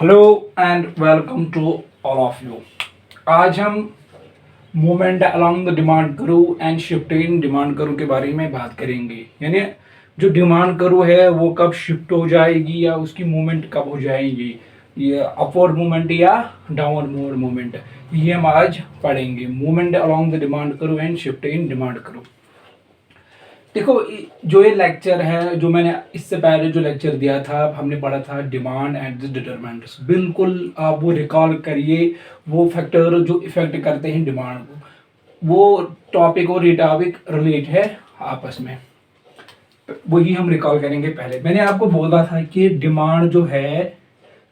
Hello and welcome to all of you. आज हम movement along the demand curve and shift in demand curve के बारे में बात करेंगे। यानी जो डिमांड करू है वो कब शिफ्ट हो जाएगी या उसकी मूवमेंट कब हो जाएगी, ये अपवर्ड मूवमेंट या डाउनवर्ड मूवमेंट, ये हम आज पढ़ेंगे। Movement along the demand curve and shift in demand करू। देखो, जो ये लेक्चर है, जो मैंने इससे पहले जो लेक्चर दिया था, हमने पढ़ा था डिमांड एंड द डिटरमिनेंट्स। बिल्कुल आप वो रिकॉल करिए, वो फैक्टर जो इफेक्ट करते हैं डिमांड को, वो टॉपिक और ये टॉपिक रिलेट है आपस में, वही हम रिकॉल करेंगे। पहले मैंने आपको बोला था कि डिमांड जो है,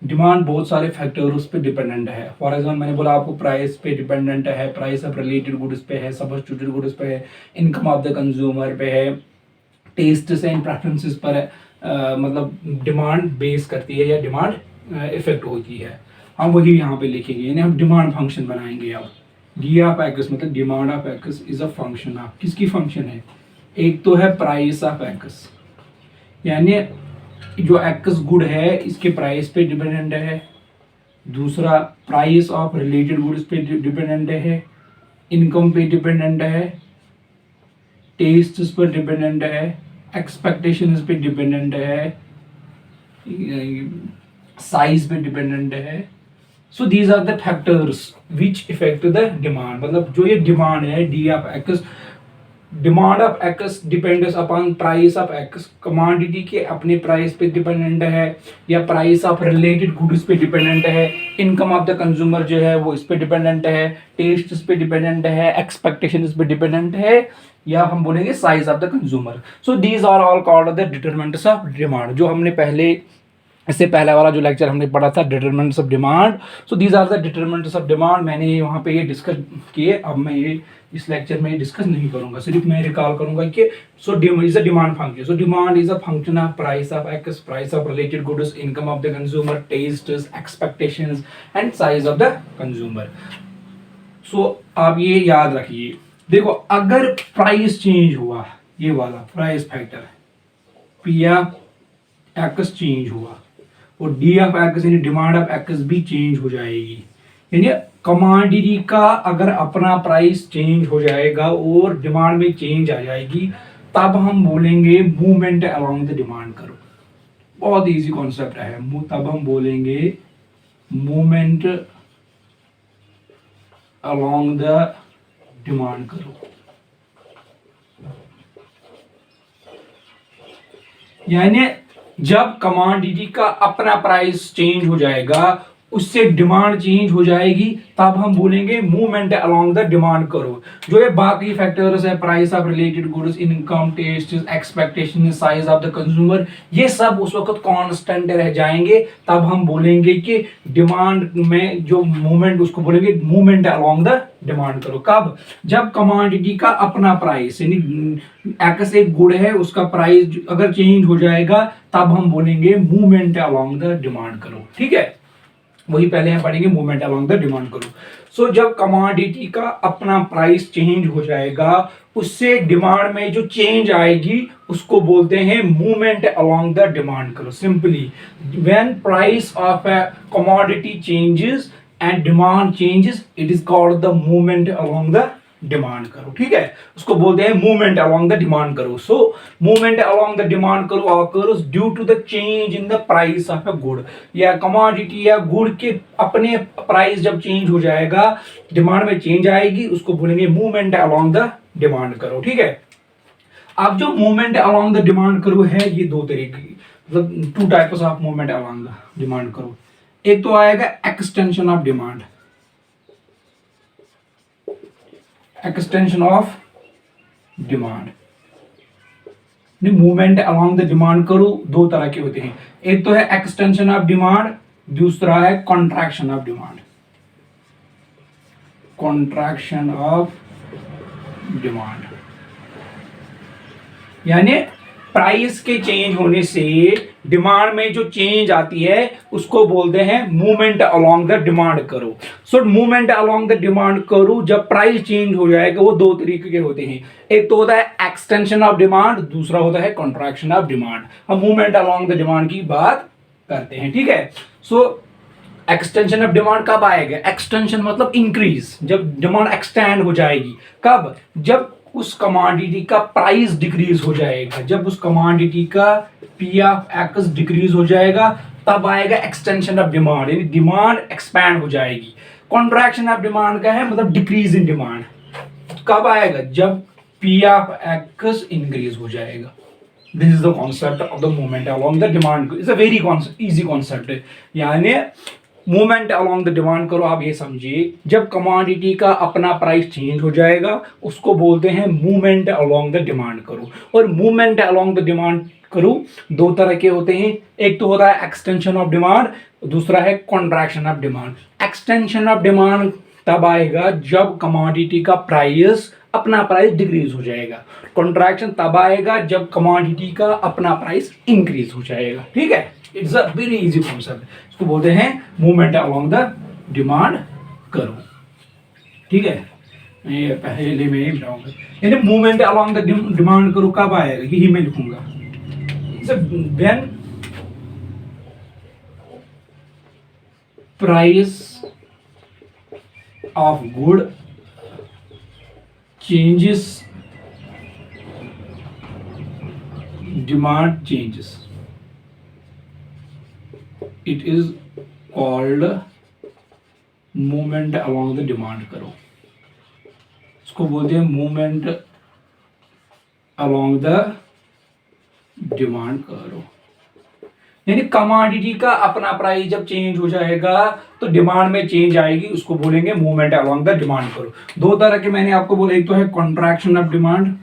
डिमांड बहुत सारे फैक्टर्स पे डिपेंडेंट है। फॉर एग्जाम्पल मैंने बोला आपको प्राइस पे डिपेंडेंट है, प्राइस ऑफ रिलेटेड गुड्स पे है, सब्स्टिट्यूटेड गुड्स पे है, इनकम ऑफ द कंज्यूमर पे है, टेस्ट एंड प्रेफरेंसेस पर है। मतलब डिमांड बेस करती है या डिमांड इफेक्ट होती है। हम वही यहाँ पे लिखेंगे, यानी हम डिमांड फंक्शन बनाएंगे। अब डी ऑफ एक्स मतलब demand of x is a function of, किसकी फंक्शन है? एक तो है प्राइस ऑफ एक्स, यानी जो एक्स गुड है इसके प्राइस पे डिपेंडेंट है। दूसरा प्राइस ऑफ रिलेटेड गुड्स पे डिपेंडेंट है, इनकम पे डिपेंडेंट है, टेस्ट पर डिपेंडेंट है, एक्सपेक्टेशंस पे डिपेंडेंट है, साइज पे डिपेंडेंट है। So these are the factors which affect the demand. मतलब जो ये डिमांड है D of X, demand of X depends upon price of X. Commodity के अपने प्राइस पे डिपेंडेंट है या प्राइस ऑफ रिलेटेड गुड्स पे डिपेंडेंट है। इनकम ऑफ द कंज्यूमर जो है वो इस पे डिपेंडेंट है, टेस्ट इस पे डिपेंडेंट है, एक्सपेक्टेशन इस पे डिपेंडेंट है, या हम बोलेंगे size of the consumer. So these are all called the determinants of demand. जो हमने पहले, इससे पहला वाला जो लेक्चर हमने पढ़ा था determinants of demand, so these are the determinants of demand. मैंने वहाँ पे ये डिस्कस किए, अब मैं ये इस लेक्चर में डिस्कस नहीं करूंगा, सिर्फ मैं रिकॉल करूंगा कि so is a demand function. So demand is a function of price of X, price of related goods, income of the consumer, taste, expectations and size of the consumer. So आप ये याद रखिए। देखो, अगर price change हुआ, ये वाला price factor P of x change हुआ और डी ऑफ एक्स यानी डिमांड ऑफ एक्स भी चेंज हो जाएगी। यानी कमोडिटी का अगर अपना प्राइस चेंज हो जाएगा और डिमांड में चेंज आ जाएगी, तब हम बोलेंगे मूवमेंट अलोंग द डिमांड करो। बहुत इजी कॉन्सेप्ट है। तब हम बोलेंगे मूवमेंट अलोंग द डिमांड करो। यानी जब कमोडिटी का अपना प्राइस चेंज हो जाएगा, उससे डिमांड चेंज हो जाएगी, तब हम बोलेंगे मूवमेंट अलोंग द डिमांड करो। जो ये बाकी फैक्टर्स है, price of related goods, income, taste, expectation, size of the consumer, ये सब उस वक्त कांस्टेंट रह जाएंगे। तब हम बोलेंगे कि डिमांड में जो मूवमेंट, उसको बोलेंगे movement along the demand curve. कब? जब कमोडिटी का अपना प्राइस, यानी एक्स एक गुड है, उसका प्राइस अगर चेंज हो जाएगा, तब हम बोलेंगे मूवमेंट अलोंग द डिमांड करो। ठीक है, वही पहले हम पढ़ेंगे movement along the demand curve. सो जब कमोडिटी का अपना प्राइस चेंज हो जाएगा, उससे डिमांड में जो चेंज आएगी उसको बोलते हैं मूवमेंट अलोंग द डिमांड करो। Simply, when price of a commodity changes and demand changes, it is called the movement along the demand करो। ठीक है, उसको बोलते हैं movement along the demand curve. So movement along the demand curve occurs due to the change in the price of a good. या commodity या good के अपने प्राइस जब चेंज हो जाएगा, डिमांड में चेंज आएगी, उसको बोलेंगे मूवमेंट अलोंग द डिमांड करो। ठीक है, अब जो मूवमेंट अलोंग द डिमांड करो है, ये दो तरीके की, मतलब two types of movement along the demand करो। एक तो आएगा extension of demand, extension of demand. Movement along the demand करो दो तरह के होते हैं। एक तो है एक्सटेंशन ऑफ डिमांड, दूसरा है contraction of demand. Contraction of demand यानी प्राइस के चेंज होने से डिमांड में जो चेंज आती है उसको बोलते हैं movement along the demand curve. So movement along the demand करो, जब प्राइस चेंज हो जाएगा, वो दो तरीके के होते हैं। एक तो होता है एक्सटेंशन ऑफ डिमांड, दूसरा होता है कॉन्ट्रैक्शन ऑफ डिमांड। हम मूवमेंट अलोंग द डिमांड की बात करते हैं। ठीक है, सो एक्सटेंशन ऑफ डिमांड कब आएगा? एक्सटेंशन मतलब इंक्रीज, जब डिमांड एक्सटेंड हो जाएगी। कब? जब उस कमोडिटी का प्राइस डिक्रीज हो जाएगा, जब उस कमोडिटी का पी ऑफ एक्स डिक्रीज हो जाएगा तब आएगा एक्सटेंशन ऑफ डिमांड, यानी डिमांड एक्सपैंड हो जाएगी। कॉन्ट्रैक्शन ऑफ डिमांड का है मतलब डिक्रीज इन डिमांड, कब आएगा? जब पी ऑफ एक्स इंक्रीज हो जाएगा। This is the concept of the movement along the demand. It's a very easy concept है, यानी मूवमेंट अलोंग द डिमांड करो आप ये समझिए, जब कमोडिटी का अपना प्राइस चेंज हो जाएगा उसको बोलते हैं मूवमेंट अलोंग द डिमांड करो। और मूवमेंट अलोंग द डिमांड करो दो तरह के होते हैं, एक तो होता है एक्सटेंशन ऑफ डिमांड, दूसरा है contraction of demand. Extension of demand तब आएगा जब कमोडिटी का प्राइस अपना प्राइस डिक्रीज हो जाएगा। कॉन्ट्रैक्शन तब आएगा जब कमोडिटी का अपना प्राइस इंक्रीज हो जाएगा। ठीक है, it's a very easy concept, इसको बोलते हैं मूवमेंट अलोंग द डिमांड करो। ठीक है, ये पहले में ही बताऊंगा, यानी movement along the demand curve कब आएगा, यही मैं लिखूंगा। When price of good changes, demand changes, it is called movement along the demand करो, इसको बोलते हैं movement along the demand करो। यानी कमोडिटी का अपना प्राइस जब चेंज हो जाएगा तो डिमांड में चेंज आएगी, उसको बोलेंगे मूवमेंट अलोंग द डिमांड करो। दो तरह के मैंने आपको बोला, एक तो है contraction of demand,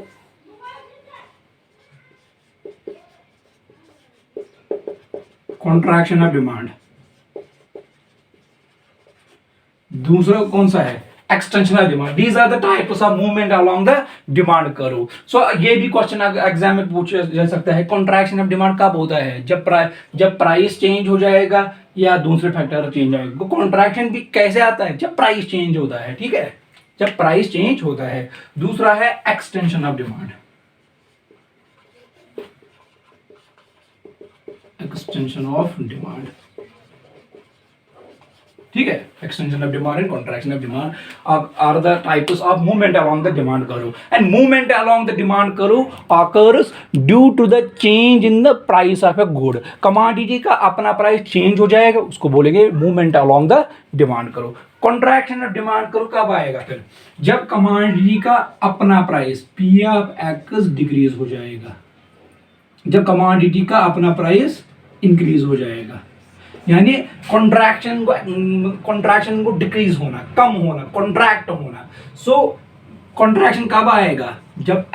contraction of demand, दूसरा कौन सा है? Extension of demand. These are the types of movement along the demand curve. So ये भी क्वेश्चन एग्जाम में पूछा जा सकता है, कॉन्ट्रैक्शन ऑफ डिमांड कब होता है? जब प्राइस चेंज हो जाएगा या दूसरे फैक्टर चेंज आएगा। कॉन्ट्रैक्शन भी कैसे आता है? जब प्राइस चेंज होता है। ठीक है, जब प्राइस चेंज होता है। दूसरा है extension of demand, extension of demand. ठीक है, extension of demand and contraction of demand are the types of movement along the demand curve. And movement along the demand curve occurs due to the change in the price of a good. Commodity का अपना price change हो जाएगा, उसको बोलेंगे movement along the demand curve. Contraction of demand curve कब आएगा? फिर जब कमोडिटी का अपना price P of x decrease हो जाएगा, जब कमोडिटी का अपना प्राइस इंक्रीज हो जाएगा, यानी कॉन्ट्रैक्शन को डिक्रीज होना, कम होना, कॉन्ट्रैक्ट होना। सो कॉन्ट्रैक्शन कब आएगा? जब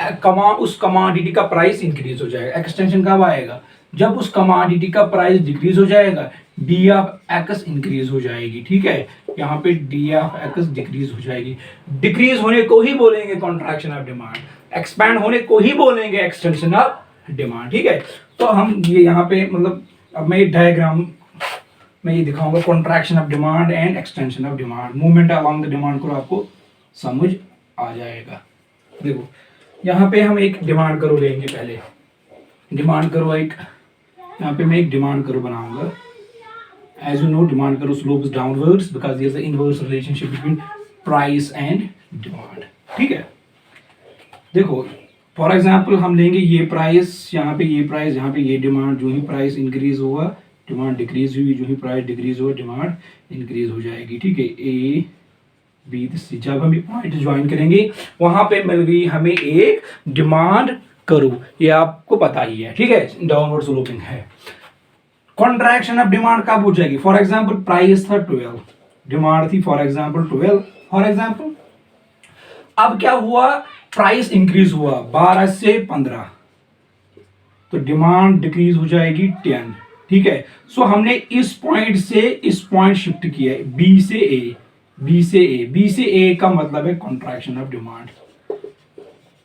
उस कमोडिटी का प्राइस इंक्रीज हो जाएगा। एक्सटेंशन कब आएगा? जब उस कमोडिटी का प्राइस डिक्रीज हो जाएगा, डी ऑफ एक्स इंक्रीज हो जाएगी। ठीक है, यहाँ पे डी ऑफ एक्स डिक्रीज हो जाएगी। डिक्रीज होने को ही बोलेंगे कॉन्ट्रैक्शन ऑफ डिमांड, एक्सपैंड होने को ही बोलेंगे एक्सटेंशन ऑफ डिमांड। ठीक है, तो हम ये यहाँ पे मतलब अब मैं डायग्राम मैं ये दिखाऊंगा, contraction of demand and extension of demand, movement along the demand को आपको समझ आ जाएगा। देखो यहाँ पे हम एक डिमांड करो लेंगे, पहले डिमांड करो एक, यहाँ पे मैं एक डिमांड करो बनाऊंगा। As you know demand curve slope is downwards because there is the inverse relationship between price and demand. ठीक है, देखो फॉर एग्जांपल हम लेंगे ये प्राइस, यहाँ पे ये प्राइस, यहाँ पे ये डिमांड। जो ही प्राइस इंक्रीज होगा डिमांड डिक्रीज हुई, जो ही प्राइस डिक्रीज हुआ डिमांड इंक्रीज हो जाएगी। ठीक है, ए बी सी, जब हम पॉइंट ज्वाइन करेंगे वहां पे मिल गई हमें एक डिमांड करो, ये आपको पता ही है। ठीक है, डाउनवर्ड स्लोपिंग है। कॉन्ट्रैक्शन ऑफ डिमांड कब हो जाएगी? फॉर एग्जांपल प्राइस था 12, डिमांड थी फॉर एग्जांपल 12 फॉर एग्जांपल। अब क्या हुआ? प्राइस इंक्रीज हुआ 12 से 15, तो डिमांड डिक्रीज हो जाएगी 10। ठीक है, सो हमने इस पॉइंट से इस पॉइंट शिफ्ट किया है, बी से ए, बी से ए, बी से ए का मतलब है contraction of demand,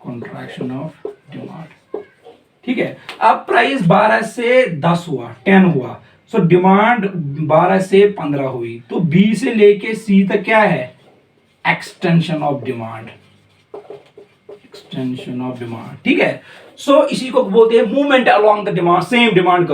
contraction of demand. ठीक है, अब प्राइस 12 से 10 हुआ, 10 हुआ, सो डिमांड 12 से 15 हुई, तो बी से लेके सी तक क्या है? Extension of demand, extension of demand. ठीक है, सो इसी को बोलते हैं movement along the demand, same demand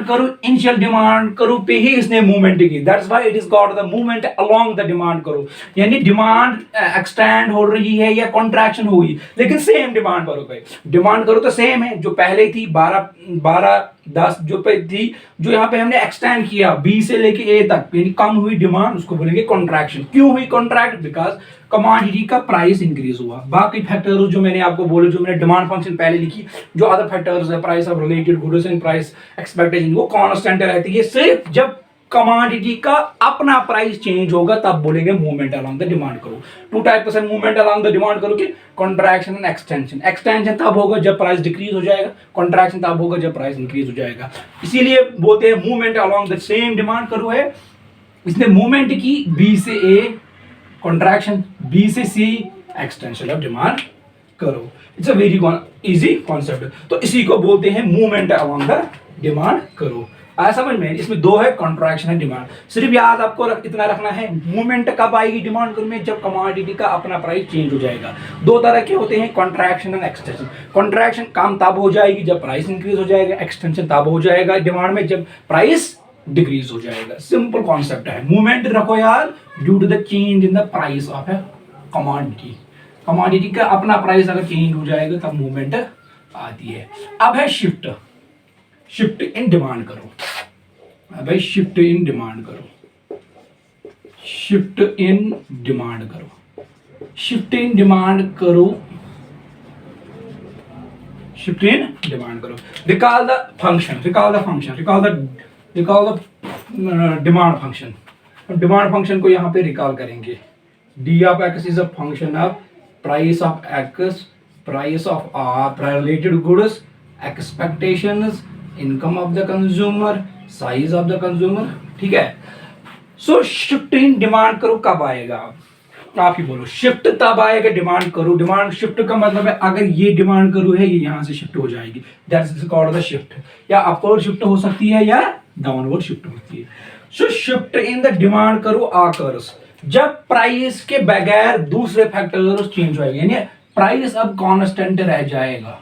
करो इनिशियल डिमांड करो पे ही इसने मूवमेंट की, that's why it is called the movement along the demand करो। यानी डिमांड एक्सटेंड हो रही है या कॉन्ट्रैक्शन हुई, लेकिन सेम डिमांड करो पे, डिमांड करो तो सेम है, जो पहले थी 12-10 जो पे थी, जो यहाँ पे हमने एक्सटेंड किया बी से लेके ए तक, यानी कम हुई डिमांड, उसको बोलेंगे कॉन्ट्रैक्शन। क्यों हुई कॉन्ट्रैक्ट? बिकॉज कमोडिटी का प्राइस इंक्रीज हुआ। बाकी फैक्टर्स जो मैंने आपको बोले, जो मैंने डिमांड फंक्शन पहले लिखी, जो अदर फैक्टर्स है, price of related goods and price expectation, वो कांस्टेंट रहती है। सिर्फ जब कमोडिटी का अपना प्राइस चेंज होगा तब बोलेंगे मूवमेंट अलोंग द डिमांड करो। टू टाइप्स है मूवमेंट अलोंग द डिमांड करो की, कॉन्ट्रैक्शन एंड एक्सटेंशन। एक्सटेंशन तब होगा जब प्राइस डिक्रीज हो जाएगा, कॉन्ट्रैक्शन तब होगा जब प्राइस इंक्रीज हो जाएगा। इसीलिए बोलते हैं movement along the same demand करो है। इसने मूवमेंट की बी से ए कॉन्ट्रैक्शन, बी से सी एक्सटेंशन ऑफ डिमांड करो। It's a very easy concept. तो इसी को बोलते हैं मूवमेंट अलोंग द डिमांड करो। आया समझ में? इसमें दो है, कॉन्ट्रैक्शन एंड डिमांड। सिर्फ याद आपको इतना रखना है, मूवमेंट कब आएगी डिमांड करो में? जब कमोडिटी का अपना प्राइस चेंज हो जाएगा। दो तरह के होते हैं, कॉन्ट्रैक्शन एंड एक्सटेंशन। कॉन्ट्रैक्शन काम तब हो जाएगी जब प्राइस इंक्रीज हो जाएगा, एक्सटेंशन तब हो जाएगा डिमांड में जब प्राइस डिक्रीज हो जाएगा। सिंपल कॉन्सेप्ट है। मूवमेंट रखो यार, due to the change in the price of a commodity. Commodity का अपना प्राइस अगर चेंज हो जाएगा तब मूवमेंट आती है। अब है शिफ्ट, शिफ्ट इन डिमांड करो। अब है शिफ्ट इन डिमांड करो, शिफ्ट इन डिमांड करो, शिफ्ट इन डिमांड करो, शिफ्ट इन डिमांड करो। Recall the function, recall the function, recall the demand function. Demand function को यहां पे रिकॉल करेंगे। D of x is a function of price of X, price of related goods, expectations, income of the consumer, size of the consumer. ठीक है। सो shift in demand curve कब आएगा? आप ही बोलो। शिफ्ट तब आएगा डिमांड करो। डिमांड शिफ्ट का मतलब है अगर ये डिमांड करो है, ये यहां से शिफ्ट हो जाएगी, दैट्स कॉल्ड द शिफ्ट। या अपवर्ड शिफ्ट हो सकती है या डाउनवर्ड शिफ्ट होती है। सो shift in the demand curve occurs जब प्राइस के बगैर दूसरे फैक्टर्स चेंज होएंगे, यानी प्राइस अब कांस्टेंट रह जाएगा,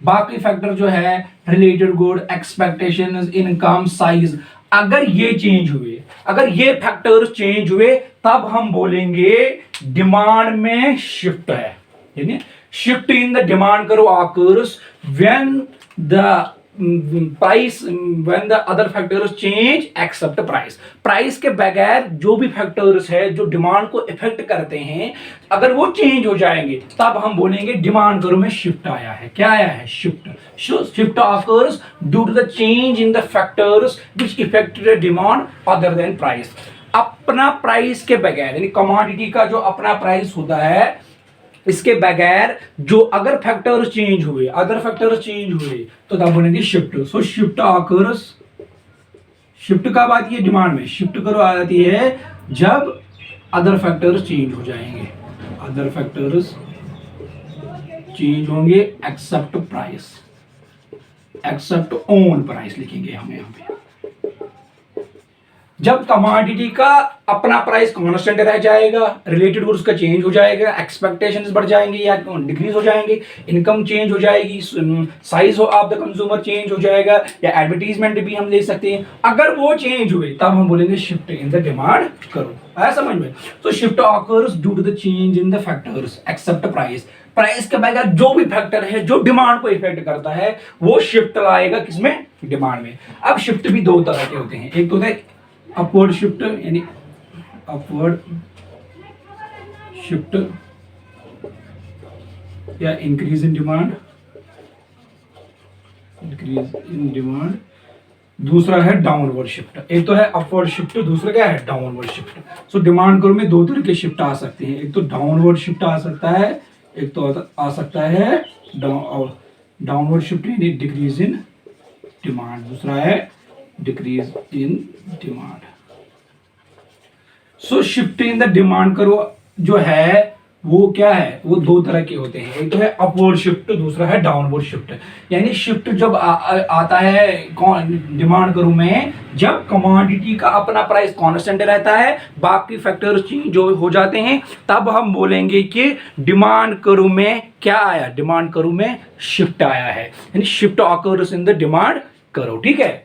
बाकी फैक्टर जो है related good, expectations, income, size, अगर ये चेंज हुए, अगर ये फैक्टर्स चेंज हुए तब हम बोलेंगे डिमांड में शिफ्ट है। यानी shift in the demand curve occurs when the price, when the other factors change except price. Price के बगैर जो भी फैक्टर्स है जो डिमांड को इफेक्ट करते हैं, अगर वो चेंज हो जाएंगे तब हम बोलेंगे डिमांड करो में शिफ्ट आया है। क्या आया है? Shift. Shift occurs due to the change in the factors which affected demand other than price. अपना प्राइस के बगैर, यानी कमोडिटी का जो अपना प्राइस होता है, इसके बगैर जो अगर फैक्टर्स चेंज हुए, अदर फैक्टर्स चेंज हुए तो तब बोलेंगे शिफ्ट। सो शिफ्ट ऑकर्स, शिफ्ट कब आती है डिमांड में? शिफ्ट करो आती है जब अदर फैक्टर्स चेंज हो जाएंगे, अदर फैक्टर्स चेंज होंगे except price, except own price लिखेंगे हम यहाँ पे। जब कमोडिटी का अपना प्राइस कांस्टेंट रह जाएगा, रिलेटेड गुड्स का चेंज हो जाएगा, एक्सपेक्टेशंस बढ़ जाएंगे या डिक्रीज हो जाएंगे, इनकम चेंज हो जाएगी, size of the consumer change हो जाएगा, या एडवर्टीजमेंट भी हम ले सकते हैं। अगर वो चेंज हुए तब हम बोलेंगे शिफ्ट इन द डिमांड करो। आया समझ में? तो shift occurs due to the change in the factors except price. Price के बगैर जो भी फैक्टर है जो डिमांड को इफेक्ट करता है वो शिफ्ट लाएगा किसमें? डिमांड में। अब शिफ्ट भी दो तरह के होते हैं, एक तो होता है अपवर्ड शिफ्ट, यानी अपवर्ड शिफ्ट या increase in demand, increase in demand. दूसरा है डाउनवर्ड शिफ्ट। एक तो है अपवर्ड शिफ्ट, दूसरा क्या है? Downward shift. सो डिमांड करो में दो तरह के शिफ्ट आ सकते हैं, एक तो डाउनवर्ड शिफ्ट आ सकता है, एक तो आ सकता है डाउनवर्ड शिफ्ट यानी डिक्रीज इन डिमांड, दूसरा है decrease in demand. So shift in the demand करो जो है वो क्या है? वो दो तरह के होते हैं, एक तो है अपवर्ड शिफ्ट, दूसरा है डाउनवर्ड शिफ्ट। यानी शिफ्ट जब आता है डिमांड करो में जब कमोडिटी का अपना प्राइस कांस्टेंट रहता है, बाकी फैक्टर्स चेंज जो हो जाते हैं, तब हम बोलेंगे कि डिमांड कर्व में क्या आया, डिमांड कर्व में शिफ्ट आया है, यानी shift occurs in the demand curve. ठीक है,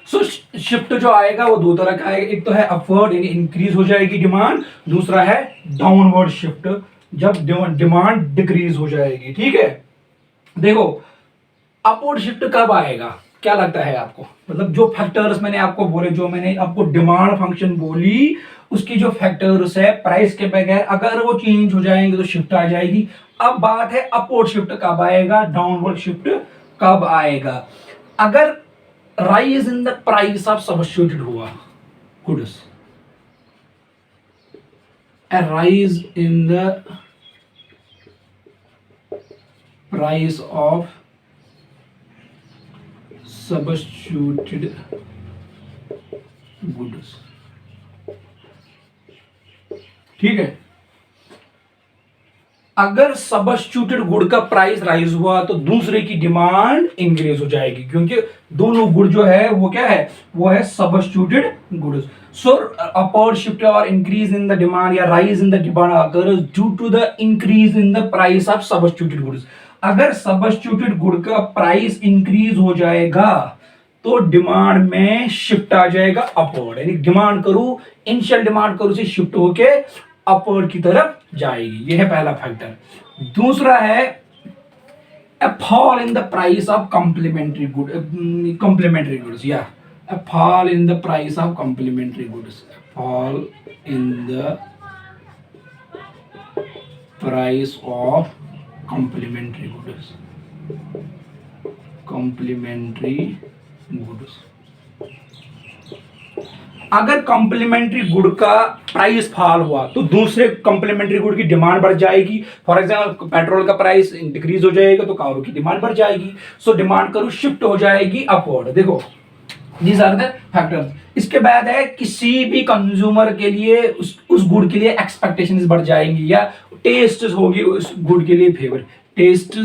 सो शिफ्ट जो आएगा वो दो तरह का आएगा, एक तो है अपवर्ड यानी इंक्रीज हो जाएगी डिमांड, दूसरा है डाउनवर्ड शिफ्ट जब डिमांड डिक्रीज हो जाएगी। ठीक है, देखो अपवर्ड शिफ्ट कब आएगा, क्या लगता है आपको, मतलब जो फैक्टर्स मैंने आपको बोले, जो मैंने आपको डिमांड फंक्शन बोली, उसकी जो फैक्टर्स है प्राइस के बगैर अगर वो चेंज हो जाएंगे तो शिफ्ट आ जाएगी। अब बात है अपवर्ड शिफ्ट कब आएगा, डाउनवर्ड शिफ्ट कब आएगा। अगर rise in the price of substituted हुआ goods, a rise in the price of substituted goods। ठीक है, अगर सब्स्टिट्यूटेड गुड का प्राइस राइज हुआ तो दूसरे की डिमांड इंक्रीज हो जाएगी, क्योंकि दोनों गुड जो है वो क्या है, वो है substituted goods. So upward shift और इंक्रीज इन द डिमांड या rise in the demand occurs due to the increase in the price of substituted goods. अगर सब्स्टिट्यूटेड गुड का प्राइस इंक्रीज हो जाएगा तो डिमांड में शिफ्ट आ जाएगा अपवर्ड, यानी डिमांड करूं, इनिशियल डिमांड करूं से शिफ्ट होके अपवर्ड की तरफ जाएगी। यह है पहला फैक्टर। दूसरा है a fall in the price of complementary goods, yeah, a fall in the price of complementary goods, a fall in the price of complementary goods, अगर कॉम्प्लीमेंट्री गुड का प्राइस फॉल हुआ तो दूसरे कॉम्प्लीमेंट्री गुड की demand बढ़ जाएगी। For example petrol का price decrease हो जाएगा तो कारों की डिमांड बढ़ जाएगी, सो डिमांड करो शिफ्ट हो जाएगी अपवर्ड। देखो दीज आर द फैक्टर्स। इसके बाद है किसी भी कंज्यूमर के लिए उस गुड के लिए एक्सपेक्टेशंस बढ़ जाएंगी या टेस्ट होगी उस गुड के लिए favour, taste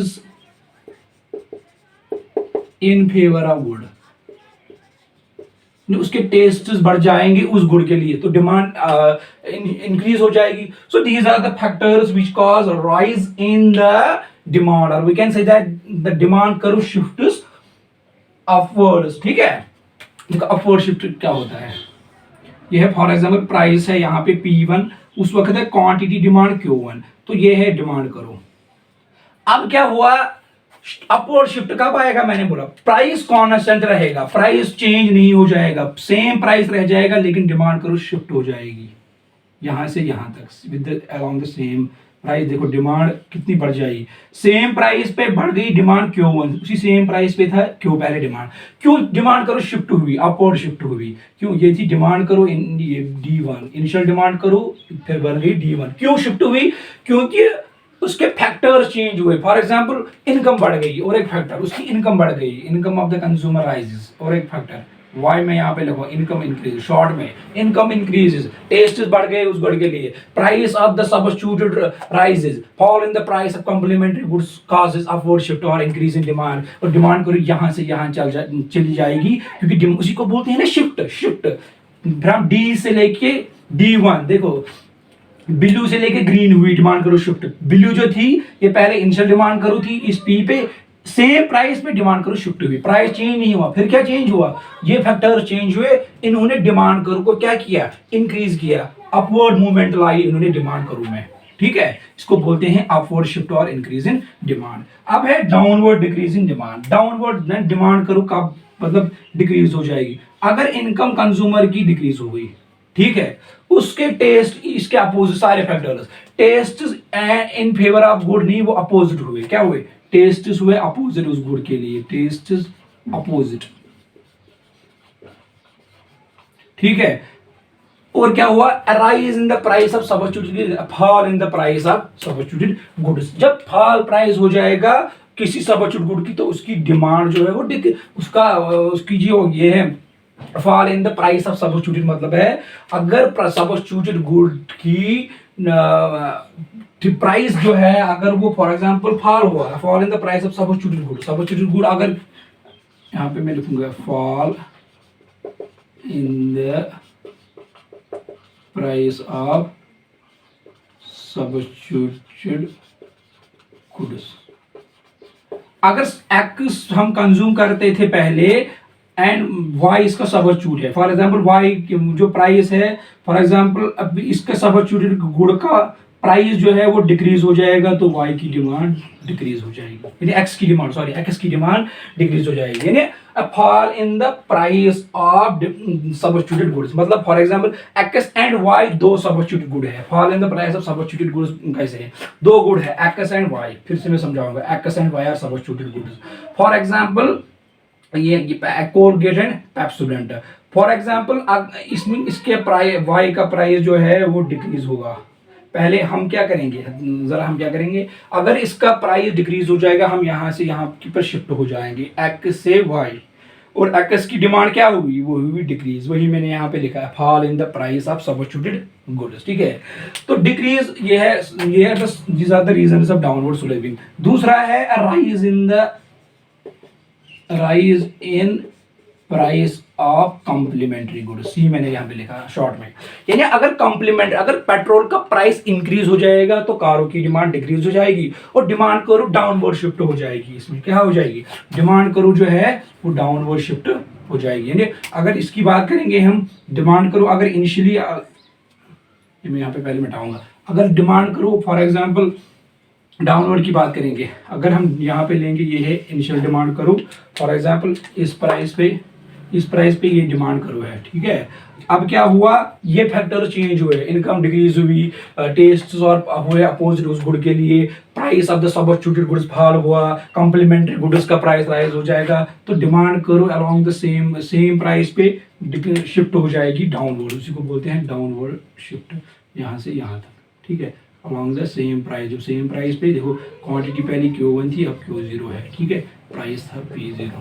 in favour of good, उसके टेस्ट बढ़ जाएंगे उस गुड के लिए तो डिमांड इंक्रीज हो जाएगी। So these are the factors which cause rise in the demand, और we can say that the demand curve shifts upwards. ठीक है, देखो अपवर्ड शिफ्ट क्या होता है, यह है फॉर एग्जांपल प्राइस है यहाँ पे P1, उस वक्त है क्वांटिटी डिमांड Q1, तो ये है डिमांड करो। अब क्या हुआ, अपवर्ड शिफ्ट कब आएगा, मैंने बोला प्राइस कांस्टेंट रहेगा, प्राइस चेंज नहीं हो जाएगा, सेम प्राइस रह जाएगा, लेकिन डिमांड करो शिफ्ट हो जाएगी यहां से यहां तक with around the same price. देखो डिमांड कितनी बढ़ जाएगी, सेम प्राइस पे बढ़ गई डिमांड Q1, उसी सेम प्राइस पे था क्यों पहले डिमांड, क्यों डिमांड करो शिफ्ट हुई, अपवर्ड शिफ्ट हुई, क्यों ये थी डिमांड करो D1, इनिशियल डिमांड करो फिर बढ़ गई D1, क्यों शिफ्ट हुई, क्योंकि उसके फैक्टर्स चेंज हुए। फॉर एग्जांपल इनकम बढ़ गई और एक फैक्टर, उसकी इनकम बढ़ गई, income of the consumer rises, और एक फैक्टर वाई में यहाँ पे लिखो इनकम इंक्रीज, शॉर्ट में इनकम इंक्रीजेस, टेस्ट बढ़ गए उस गुड के लिए, price of the substituted rises, fall in the price of complementary goods causes upward shift और इंक्रीज इन डिमांड, और डिमांड करो यहाँ से यहाँ चली जाएगी, क्योंकि उसी को बोलते हैं ना शिफ्ट। शिफ्ट फ्रॉम डी से लेके D1, देखो ब्लू से लेके ग्रीन हुई, डिमांड करो शिफ्ट। ब्लू जो थी ये पहले इनिशियल डिमांड करो थी इस P पे, सेम प्राइस पे डिमांड करो शिफ्ट हुई, प्राइस चेंज नहीं हुआ, फिर क्या चेंज हुआ, ये फैक्टर चेंज हुए, इन्होंने डिमांड करो को क्या किया, इंक्रीज किया, अपवर्ड मूवमेंट लाई इन्होंने डिमांड करो में। ठीक है, इसको बोलते हैं अपवर्ड शिफ्ट और इंक्रीज इन डिमांड। अब है downward decrease in demand. Downward demand करो का मतलब डिक्रीज हो जाएगी अगर इनकम कंज्यूमर की डिक्रीज हो गई। ठीक है, उसके टेस्ट इसके अपोजिट सारे factors, taste in favour of good नहीं, वो अपोजिट हुए, क्या हुए, टेस्ट हुए अपोजिट उस गुड के लिए, टेस्ट अपोजिट। ठीक है, और क्या हुआ, rise in the price of substituted, fall in the price of substituted goods. जब फॉल प्राइस हो जाएगा किसी सब्स्टिट्यूटेड गुड की तो उसकी डिमांड जो है वो उसकी जो ये है fall in the price of substituted, मतलब है अगर सब्स्टिट्यूटेड गुड की प्राइस जो है अगर वो फॉर एग्जांपल फॉल हुआ, fall in the price of substituted good, substituted good अगर यहाँ पे मैं लिखूंगा fall in the price of substituted goods। अगर एक्स हम कंज्यूम करते थे पहले एंड वाई इसका सब्स्टिट्यूट है, फॉर एग्जांपल वाई जो प्राइस है, फॉर एग्जांपल अब इसका सब्स्टिट्यूटेड गुड का प्राइस जो है वो डिक्रीज हो जाएगा, तो वाई की डिमांड डिक्रीज हो जाएगी, यानी एक्स की डिमांड, सॉरी एक्स की डिमांड डिक्रीज हो जाएगी, यानी a fall in the price of substituted goods. मतलब for example X and Y दो सब्स्टिट्यूटेड गुड है, fall in the price of substituted goods कैसे है, दो गुड है एक्स एंड वाई, फिर से मैं समझाऊंगा, X and Y are substituted goods. For example ये Colgate and Pepsodent, for example इसमें इसके प्राइस वाई का प्राइस जो है वो डिक्रीज होगा। पहले हम क्या करेंगे, जरा हम क्या करेंगे, अगर इसका प्राइस डिक्रीज हो जाएगा हम यहाँ से यहाँ पर शिफ्ट हो जाएंगे एक्स से वाई, और एक्स की डिमांड क्या होगी, वो हुई डिक्रीज, वही मैंने यहाँ पे लिखा है fall in the price of substituted goods. ठीक है, तो डिक्रीज ये है these are the reasons of downward sloping. दूसरा है rise in price of complementary good, see मैंने यहाँ पे लिखा शॉर्ट में, यानी अगर पेट्रोल का प्राइस इंक्रीज हो जाएगा तो कारों की डिमांड डिक्रीज हो जाएगी और डिमांड करो डाउनवर्ड शिफ्ट हो जाएगी। इसमें क्या हो जाएगी, डिमांड करो जो है वो डाउनवर्ड शिफ्ट हो जाएगी। यानी अगर इसकी बात करेंगे हम, डिमांड करो अगर इनिशियली, मैं यहाँ पे पहले मिटाऊंगा, अगर डिमांड करो फॉर एग्जाम्पल डाउनवर्ड की बात करेंगे, अगर हम यहाँ पे लेंगे ये है इनिशियल डिमांड करो, फॉर एग्जांपल इस प्राइस पे ये डिमांड करो है। ठीक है, अब क्या हुआ, ये फैक्टर चेंज हुए, इनकम डिक्रीज हुई, टेस्ट और हुए अपोजिट उस गुड के लिए, price of the substituted goods fall हुआ, कॉम्प्लीमेंट्री गुड्स का प्राइस राइज हो जाएगा, तो डिमांड करो अलोंग द सेम प्राइस पे शिफ्ट हो जाएगी डाउनवर्ड, उसी को बोलते हैं डाउनवर्ड शिफ्ट, यहाँ से यहाँ तक। ठीक है, अलॉन्ग द सेम प्राइस, जो सेम प्राइस पे देखो क्वांटिटी पहले Q1 थी अब Q0 है। ठीक है, प्राइस था P0,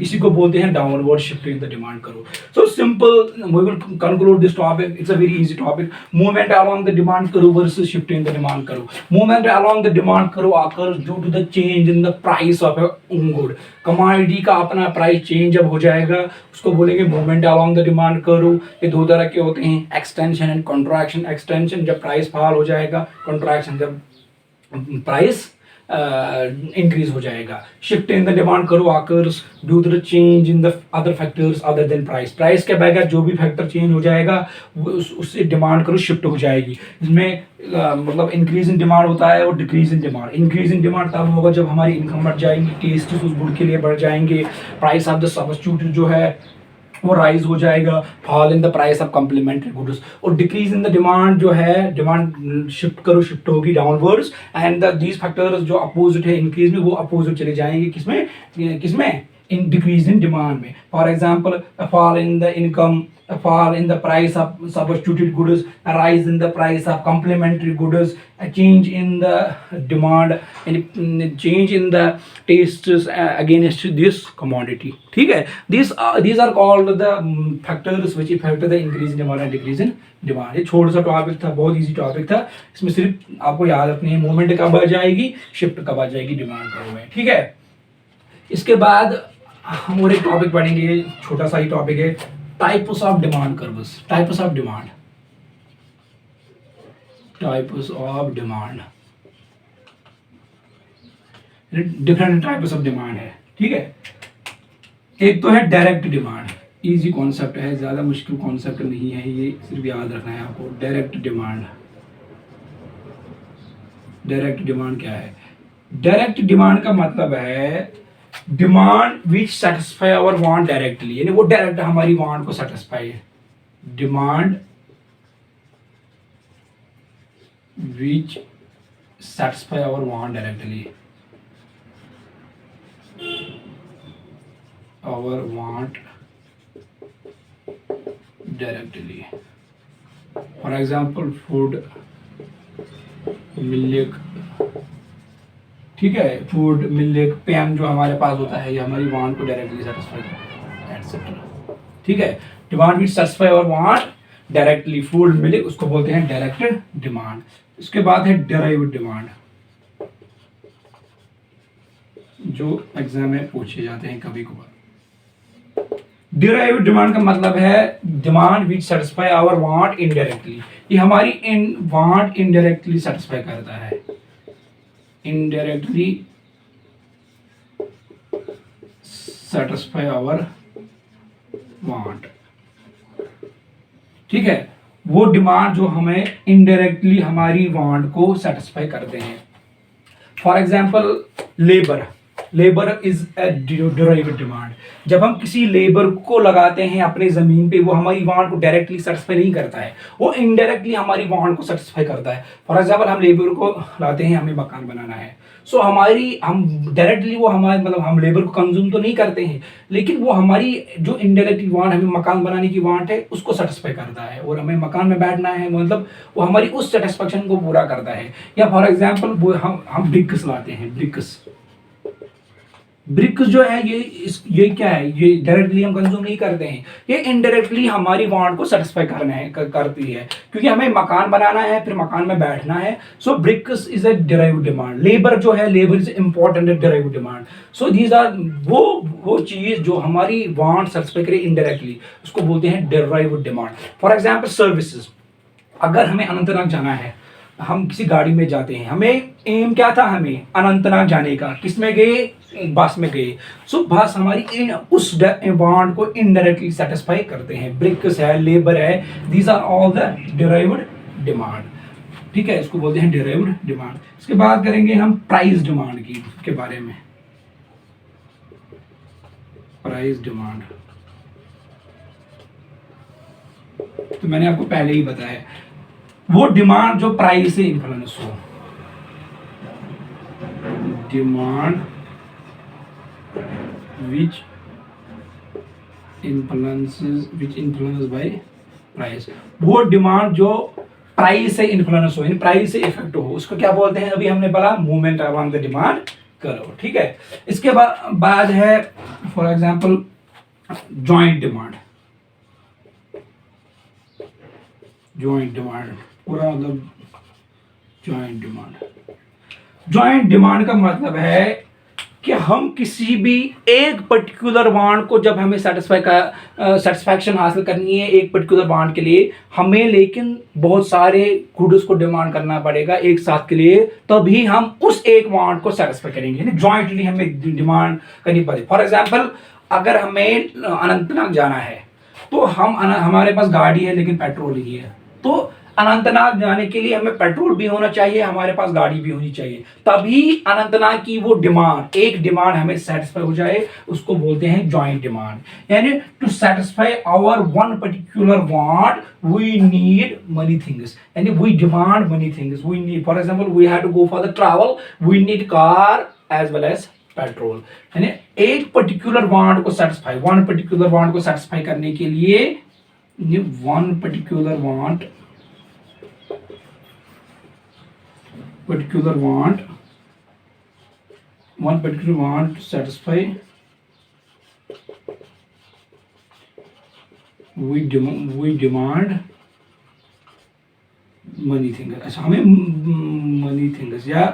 इसी को बोलते हैं downward shift in the demand curve. So simple, we will conclude this topic, it's a very easy topic. Movement along the demand curve versus shift in the demand curve. Movement along the demand curve occurs due to the change in the price of a good, commodity का अपना price change जब हो जाएगा उसको बोलेंगे movement along the demand करो। ये दो तरह के होते हैं, एक्सटेंशन एंड कॉन्ट्रैक्शन। एक्सटेंशन जब प्राइस फॉल हो जाएगा, कॉन्ट्रैक्शन जब प्राइस इंक्रीज हो जाएगा। Shift in the demand curve occurs due to the change in the other factors other than price. Price के बगैर जो भी फैक्टर चेंज हो जाएगा उससे डिमांड करो शिफ्ट हो जाएगी। इसमें मतलब इंक्रीज इन डिमांड होता है और decrease in demand. Increase in demand तब होगा जब हमारी इनकम बढ़ जाएगी, टेस्ट उस गुड के लिए बढ़ जाएंगे, प्राइस ऑफ द सब्स्टिट्यूट जो है वो राइज हो जाएगा, fall in the price of complementary goods. और डिक्रीज इन द डिमांड जो है, डिमांड शिफ्ट करो शिफ्ट होगी डाउनवर्ड्स, एंड दीज फैक्टर्स जो अपोजिट है इंक्रीज में वो अपोजिट चले जाएंगे किसमें इन डिक्रीज इन डिमांड में। For example fall in the income, fall in the price of substituted goods, a rise in the price of complementary goods, a change in the demand and change in the tastes against this commodity. ठीक है, these are called the factors which affect the increase in demand and decrease in demand। ये छोटा सा topic था, बहुत easy topic था, इसमें सिर्फ आपको याद रखनी है मूवमेंट कब आ जाएगी, शिफ्ट कब आ जाएगी डिमांड कर्व में। ठीक है, इसके बाद हम और एक टॉपिक पढ़ेंगे, छोटा सा ही टॉपिक है, types of demand curves। types of demand different types of demand है। ठीक है, एक तो है डायरेक्ट डिमांड, इजी कॉन्सेप्ट है, ज्यादा मुश्किल कॉन्सेप्ट नहीं है, ये सिर्फ याद रखना है आपको। डायरेक्ट डिमांड, डायरेक्ट डिमांड क्या है? डायरेक्ट डिमांड का मतलब है demand which satisfy our want directly, यानी वो डायरेक्ट हमारी वांट को सेटिस्फाई है। Demand which satisfy our want directly, our want directly. For example food, milk, ठीक है, फूड मिल्क पेन जो हमारे पास होता है ये हमारी वांट को डायरेक्टली सेटिस्फाई करता है एटसेट्रा। ठीक है, डिमांड विच सेटिस्फाई और वांट डायरेक्टली, फूड मिल्क, उसको बोलते हैं डायरेक्ट डिमांड। इसके बाद है डेराइव्ड डिमांड, जो एग्जाम में पूछे जाते हैं कभी कभार। डिराइव्ड डिमांड का मतलब है demand which satisfy our want indirectly, ये हमारी इन वांट इनडायरेक्टली सेटिस्फाई करता है, इनडायरेक्टली सेटिस्फाई आवर वांट। ठीक है, वो डिमांड जो हमें इनडायरेक्टली हमारी वांट को सेटिस्फाई करते हैं। For example labour is a derived demand. जब हम किसी लेबर को लगाते हैं अपने जमीन पे, वो हमारी वांट को डायरेक्टली सेटिस्फाई नहीं करता है, वो इनडायरेक्टली हमारी वांट को सेटिस्फाई करता है। फॉर एग्जाम्पल हम लेबर को लाते हैं, हमें मकान बनाना है, सो हम डायरेक्टली वो हमारे मतलब हम लेबर को कंज्यूम तो नहीं करते हैं, लेकिन वो हमारी जो इनडायरेक्टली वांट, हमें मकान बनाने की वांट है, उसको सेटिस्फाई करता है, और हमें मकान में बैठना है, मतलब वो हमारी उस सेटिस्फेक्शन को पूरा करता है। या फॉर एग्जाम्पल वो हम ब्रिक्स लाते हैं, ब्रिक्स जो है ये क्या है, ये डायरेक्टली हम कंज्यूम नहीं करते हैं, ये इनडायरेक्टली हमारी वांट को सेटिस्फाई करती है, क्योंकि हमें मकान बनाना है, फिर मकान में बैठना है। So bricks is a derived demand. Labour जो है, labour is important derived demand. So these are वो चीज जो हमारी वांट सेटिस्फाई करे इनडायरेक्टली, उसको बोलते हैं derived demand. For example services, अगर हमें अनंतनाग जाना है, हम किसी गाड़ी में जाते हैं, हमें एम क्या था, हमें अनंतनाग जाने का, किस में गए, बस में गए। सो बस हमारी उस वांट को इनडायरेक्टली सेटिस्फाई करते हैं। ब्रिक्स है, लेबर है, these are all the derived demand. ठीक है, इसको बोलते हैं डिराइव्ड डिमांड। इसके बाद करेंगे हम प्राइस डिमांड के बारे में। प्राइस डिमांड तो मैंने आपको पहले ही बताया, वो डिमांड जो प्राइस से इन्फ्लुएंस हो, demand which influences by price. वो डिमांड जो प्राइस से इन्फ्लुएंस हो, प्राइस से इफेक्ट हो, उसको क्या बोलते हैं, अभी हमने बोला मूवमेंट अराउंड द डिमांड करो। ठीक है, इसके बाद है फॉर एग्जांपल जॉइंट डिमांड। पूरा मतलब जॉइंट डिमांड का मतलब है कि हम किसी भी एक पर्टिकुलर वांट को, जब हमें सेटिस्फैक्शन हासिल करनी है एक पर्टिकुलर वांट के लिए, हमें लेकिन बहुत सारे गुड्स को डिमांड करना पड़ेगा एक साथ के लिए, तभी हम उस एक वांट को सेटिस्फाई करेंगे, यानी जॉइंटली हमें डिमांड करनी पड़ेगी। फॉर एग्जांपल अगर हमें अनंतनाग जाना है, तो हमारे पास गाड़ी है लेकिन पेट्रोल नहीं है, तो अनंतनाग जाने के लिए हमें पेट्रोल भी होना चाहिए, हमारे पास गाड़ी भी होनी चाहिए, तभी अनंतनाग की वो डिमांड, एक डिमांड हमें सेटिस्फाई हो जाए, उसको बोलते हैं जॉइंट डिमांड। यानी to satisfy our one particular want we need many things, यानी we demand many things, we need, for example we have to go for the travel, we need car as well as petrol. यानी एक particular want को satisfy, one particular want को satisfy करने के लिए one particular want to satisfy we demand many things। अच्छा, हमें money things, या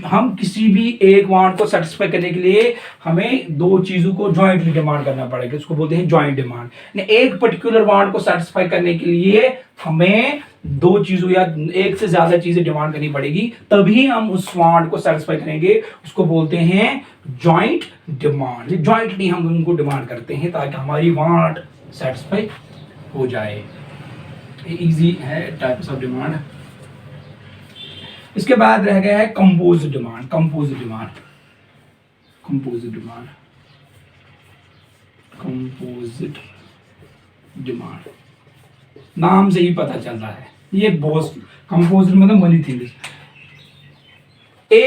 हम किसी भी एक वांट को सेटिस्फाई करने के लिए हमें दो चीजों को जॉइंटली डिमांड करना पड़ेगा, उसको बोलते हैं जॉइंट डिमांड। एक पर्टिकुलर वांट को सेटिस्फाई करने के लिए हमें दो चीजों या एक से ज्यादा चीजें डिमांड करनी पड़ेगी, तभी हम उस वांट को सेटिस्फाई करेंगे, उसको बोलते हैं जॉइंट डिमांड। जॉइंटली हम उनको डिमांड करते हैं ताकि हमारी वांट सेटिस्फाई हो जाए। इजी है टाइप्स ऑफ डिमांड। इसके बाद रह गया है कंपोजिट डिमांड। नाम से ही पता चल रहा है, ये बहुत कंपोजिट मतलब मनी थिंग्स।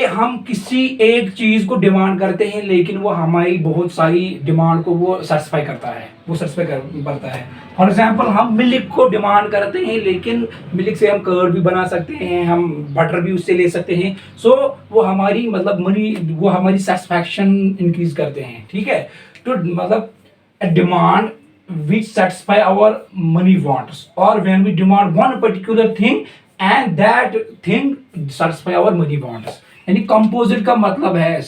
हम किसी एक चीज को डिमांड करते हैं, लेकिन वो हमारी बहुत सारी डिमांड को वो सेटिस्फाई करता है, फॉर एग्जाम्पल हम मिल्क को डिमांड करते हैं, लेकिन मिल्क से हम कर्ड भी बना सकते हैं, हम बटर भी उससे ले सकते हैं। सो वो हमारी मतलब वो हमारी सेटिस्फैक्शन इंक्रीज करते हैं। ठीक है, तो मतलब a demand which satisfy our money wants, or when we demand one particular thing and that thing satisfy our money wants। यानी कंपोजिट का मतलब है,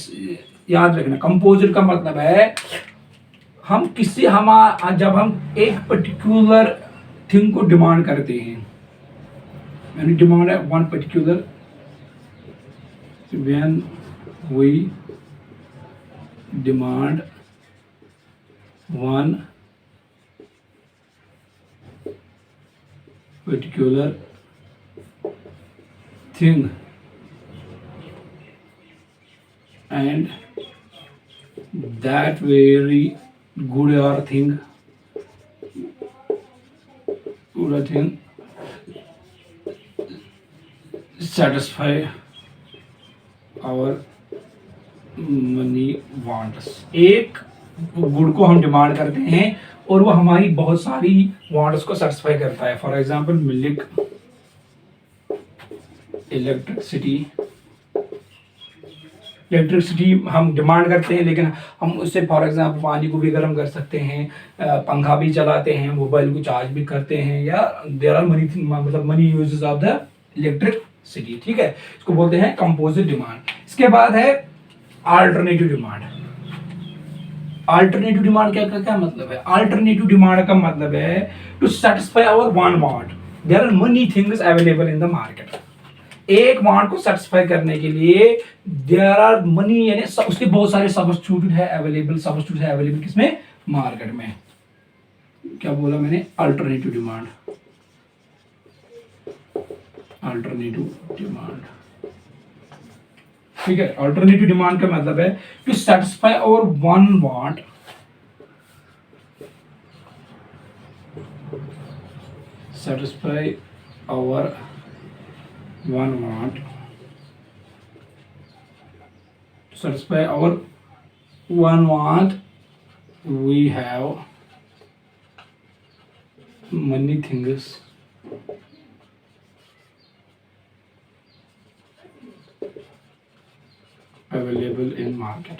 याद रखना, कंपोजिट का मतलब है हम किसी हम जब हम एक पर्टिकुलर थिंग को डिमांड करते हैं, यानी डिमांड है one particular, when we demand one particular thing and that very good or thing satisfy our money wants। एक गुड को हम डिमांड करते हैं और वो हमारी बहुत सारी वांट्स को सेटिस्फाई करता है। फॉर एग्जांपल मिल्क, इलेक्ट्रिसिटी हम डिमांड करते हैं, लेकिन हम उससे फॉर एग्जांपल पानी को भी गर्म कर सकते हैं, पंखा भी चलाते हैं, मोबाइल को चार्ज भी करते हैं, या देयर आर मनी मतलब money uses of the electricity. ठीक है, इसको बोलते हैं कंपोजिट डिमांड। इसके बाद है अल्टरनेटिव डिमांड। अल्टरनेटिव डिमांड क्या मतलब है? अल्टरनेटिव डिमांड का मतलब है to satisfy our one want, there are many things available in the market. एक वांट को सेटिस्फाई करने के लिए देयर आर मनी, यानी उसके बहुत सारे सब्स्टिट्यूट है अवेलेबल किसमें? मार्केट में। क्या बोला मैंने? Alternative demand. ठीक है, अल्टरनेटिव डिमांड का मतलब है to satisfy our one want, we have many things available in market.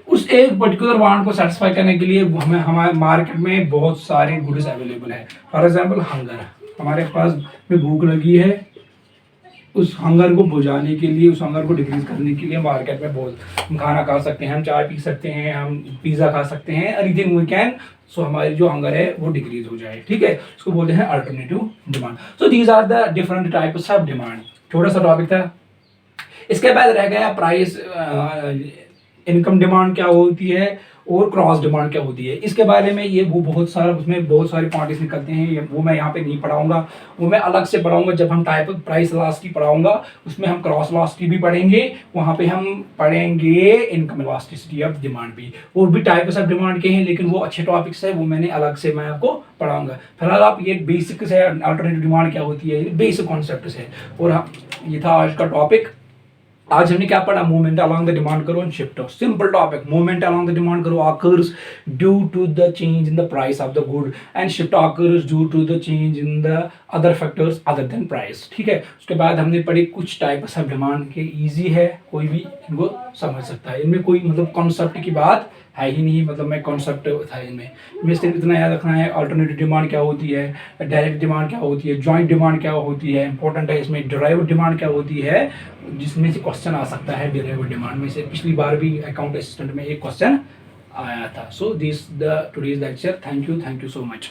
उस एक पर्टिकुलर वांट को सेटिस्फाई करने के लिए हमें हमारे मार्केट में बहुत सारे गुड्स अवेलेबल है। फॉर एग्जांपल हंगर, हमारे पास में भूख लगी है, उस हंगर को बुझाने के लिए, उस हंगर को डिक्रीज करने के लिए मार्केट में बहुत हम खाना खा सकते हैं, हम चाय पी सकते हैं, हम पिज्जा खा सकते हैं, एनीथिंग वी कैन, सो हमारी जो हंगर है वो डिक्रीज हो जाए। ठीक है, इसको बोलते हैं alternative demand. So these are the different types of demand. छोटा सा टॉपिक था। इसके बाद रह गया प्राइस, इनकम डिमांड क्या होती है और क्रॉस डिमांड क्या होती है। इसके बारे में ये वो बहुत सारा, उसमें बहुत सारे पॉइंट्स निकलते हैं, वो मैं यहाँ पे नहीं पढ़ाऊंगा, वो मैं अलग से पढ़ाऊंगा जब हम टाइप प्राइस इलास्टिसिटी पढ़ाऊंगा, उसमें हम क्रॉस इलास्टिसिटी भी पढ़ेंगे, वहाँ पे हम पढ़ेंगे इनकम इलास्टिसिटी ऑफ डिमांड भी। और भी टाइप्स ऑफ डिमांड के हैं, लेकिन वो अच्छे टॉपिक्स है, वो मैंने अलग से मैं आपको पढ़ाऊंगा। फिलहाल आप ये बेसिक्स है, अल्टरनेटिव डिमांड क्या होती है, बेसिक कॉन्सेप्ट है। और ये था आज का टॉपिक। आज हमने क्या पढ़ा? Movement along the demand curve and shift. Simple topic, movement along the demand curve occurs due to the change in the price of the good and shift occurs due to the change in the other factors other than price. ठीक है, उसके बाद हमने पढ़ी कुछ types of demand के, easy है, कोई भी इनको समझ सकता है, इनमें कोई मतलब कॉन्सेप्ट की बात है ही नहीं, मतलब मैं कॉन्सेप्ट था इनमें सिर्फ इतना याद रखना है, अल्टरनेटिव डिमांड क्या होती है, डायरेक्ट डिमांड क्या होती है, जॉइंट डिमांड क्या होती है, इंपॉर्टेंट है इसमें डिराइव्ड डिमांड क्या होती है, जिसमें से क्वेश्चन आ सकता है डिराइव्ड डिमांड में से। पिछली बार भी अकाउंट असिस्टेंट में एक क्वेश्चन आया था। So this the today's lecture. Thank you so much.